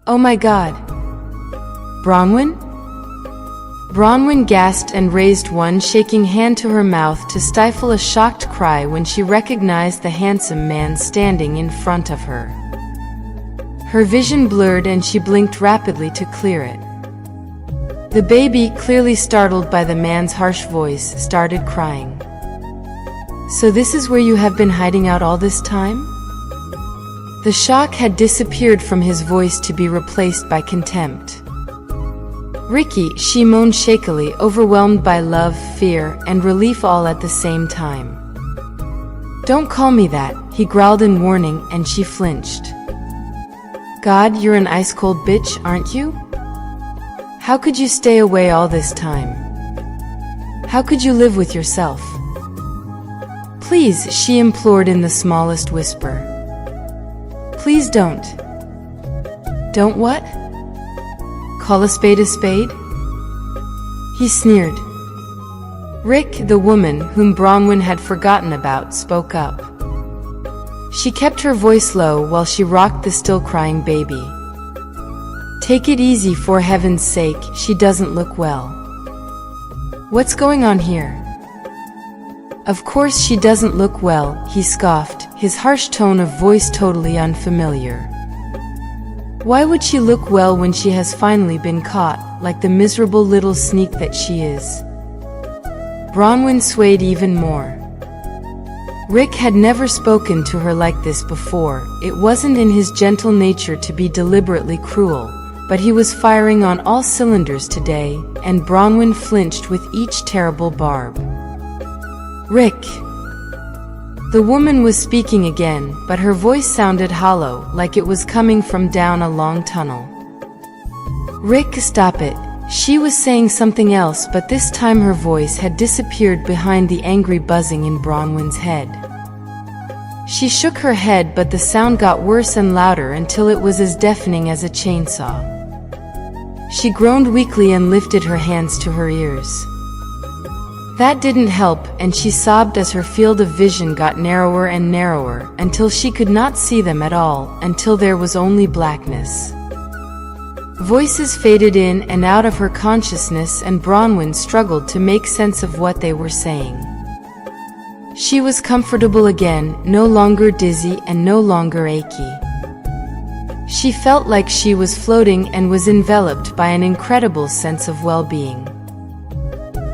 "Oh my God! Bronwyn?" Bronwyn gasped and raised one shaking hand to her mouth to stifle a shocked cry when she recognized the handsome man standing in front of her. Her vision blurred and she blinked rapidly to clear it. The baby, clearly startled by the man's harsh voice, started crying. "So this is where you have been hiding out all this time?" The shock had disappeared from his voice to be replaced by contempt. "Ricky," she moaned shakily, overwhelmed by love, fear, and relief all at the same time. "Don't call me that," he growled in warning, and she flinched. "God, you're an ice-cold bitch, aren't you? How could you stay away all this time? How could you live with yourself?" "Please," she implored in the smallest whisper. "Please don't." "Don't what? Call a spade a spade?" He sneered. Rick, the woman whom Bronwyn had forgotten about, spoke up. She kept her voice low while she rocked the still-crying baby. "Take it easy, for heaven's sake, she doesn't look well." "What's going on here?" "Of course she doesn't look well," he scoffed, his harsh tone of voice totally unfamiliar. "Why would she look well when she has finally been caught, like the miserable little sneak that she is?" Bronwyn swayed even more. Rick had never spoken to her like this before. It wasn't in his gentle nature to be deliberately cruel, but he was firing on all cylinders today, and Bronwyn flinched with each terrible barb. "Rick!" The woman was speaking again, but her voice sounded hollow, like it was coming from down a long tunnel. "Rick, stop it." She was saying something else, but this time her voice had disappeared behind the angry buzzing in Bronwyn's head. She shook her head, but the sound got worse and louder until it was as deafening as a chainsaw. She groaned weakly and lifted her hands to her ears. That didn't help, and she sobbed as her field of vision got narrower and narrower, until she could not see them at all, until there was only blackness. Voices faded in and out of her consciousness, and Bronwyn struggled to make sense of what they were saying. She was comfortable again, no longer dizzy and no longer achy. She felt like she was floating and was enveloped by an incredible sense of well-being.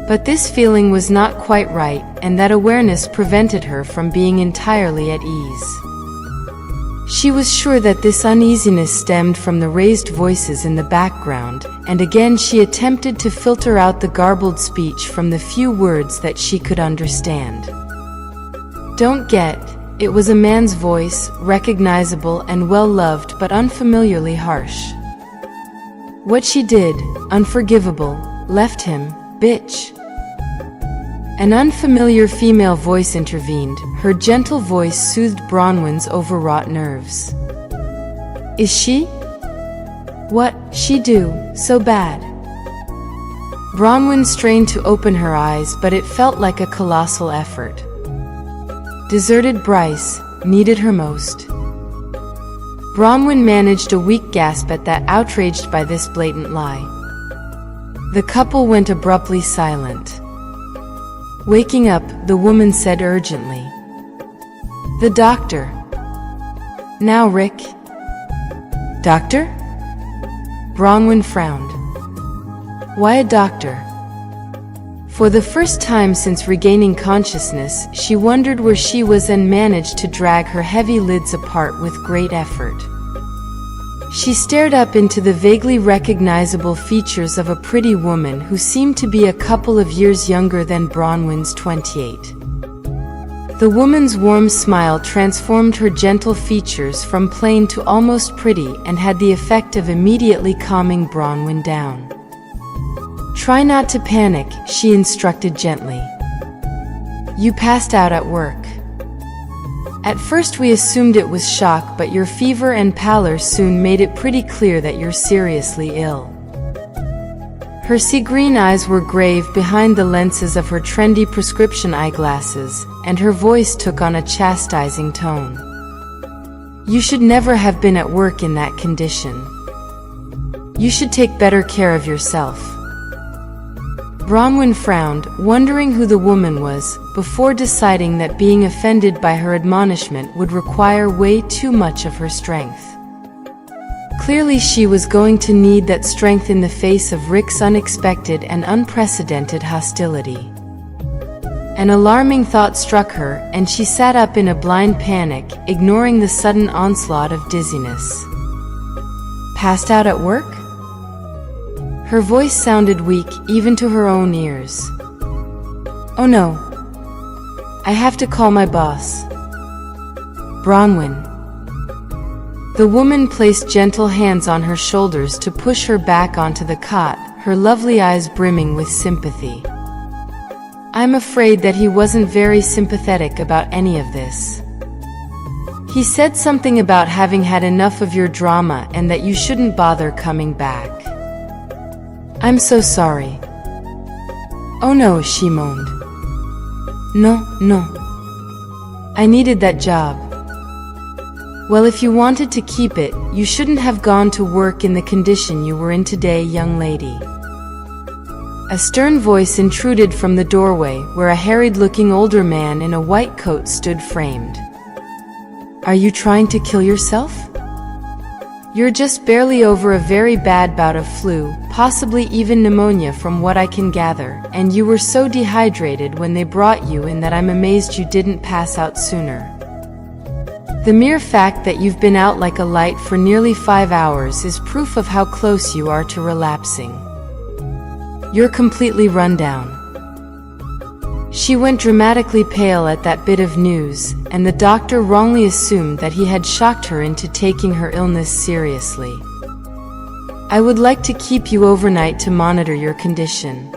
But this feeling was not quite right, and that awareness prevented her from being entirely at ease. She was sure that this uneasiness stemmed from the raised voices in the background, and again she attempted to filter out the garbled speech from the few words that she could understand. "Don't get." It was a man's voice, recognizable and well-loved but unfamiliarly harsh. What she did, unforgivable, left him, bitch. An unfamiliar female voice intervened. Her gentle voice soothed Bronwyn's overwrought nerves. "Is she? What she do so bad?" Bronwyn strained to open her eyes, but it felt like a colossal effort. Deserted Bryce needed her most. Bronwyn managed a weak gasp at that, outraged by this blatant lie. The couple went abruptly silent. Waking up, the woman said urgently, "The doctor." "Now, Rick." "Doctor?" Bronwyn frowned. "Why a doctor?" For the first time since regaining consciousness, she wondered where she was and managed to drag her heavy lids apart with great effort. She stared up into the vaguely recognizable features of a pretty woman who seemed to be a couple of years younger than Bronwyn's 28. The woman's warm smile transformed her gentle features from plain to almost pretty and had the effect of immediately calming Bronwyn down. "Try not to panic," she instructed gently. "You passed out at work. At first we assumed it was shock, but your fever and pallor soon made it pretty clear that you're seriously ill." Her sea-green eyes were grave behind the lenses of her trendy prescription eyeglasses, and her voice took on a chastising tone. "You should never have been at work in that condition. You should take better care of yourself." Bronwyn frowned, wondering who the woman was, before deciding that being offended by her admonishment would require way too much of her strength. Clearly she was going to need that strength in the face of Rick's unexpected and unprecedented hostility. An alarming thought struck her, and she sat up in a blind panic, ignoring the sudden onslaught of dizziness. "Passed out at work?" Her voice sounded weak, even to her own ears. "Oh no. I have to call my boss." "Bronwyn." The woman placed gentle hands on her shoulders to push her back onto the cot, her lovely eyes brimming with sympathy. "I'm afraid that he wasn't very sympathetic about any of this. He said something about having had enough of your drama and that you shouldn't bother coming back." "I'm so sorry." "Oh no," she moaned. No. I needed that job." "Well, if you wanted to keep it, you shouldn't have gone to work in the condition you were in today, young lady." A stern voice intruded from the doorway, where a harried-looking older man in a white coat stood framed. "Are you trying to kill yourself? You're just barely over a very bad bout of flu, possibly even pneumonia from what I can gather, and you were so dehydrated when they brought you in that I'm amazed you didn't pass out sooner. The mere fact that you've been out like a light for nearly 5 hours is proof of how close you are to relapsing. You're completely run down." She went dramatically pale at that bit of news, and the doctor wrongly assumed that he had shocked her into taking her illness seriously. "I would like to keep you overnight to monitor your condition."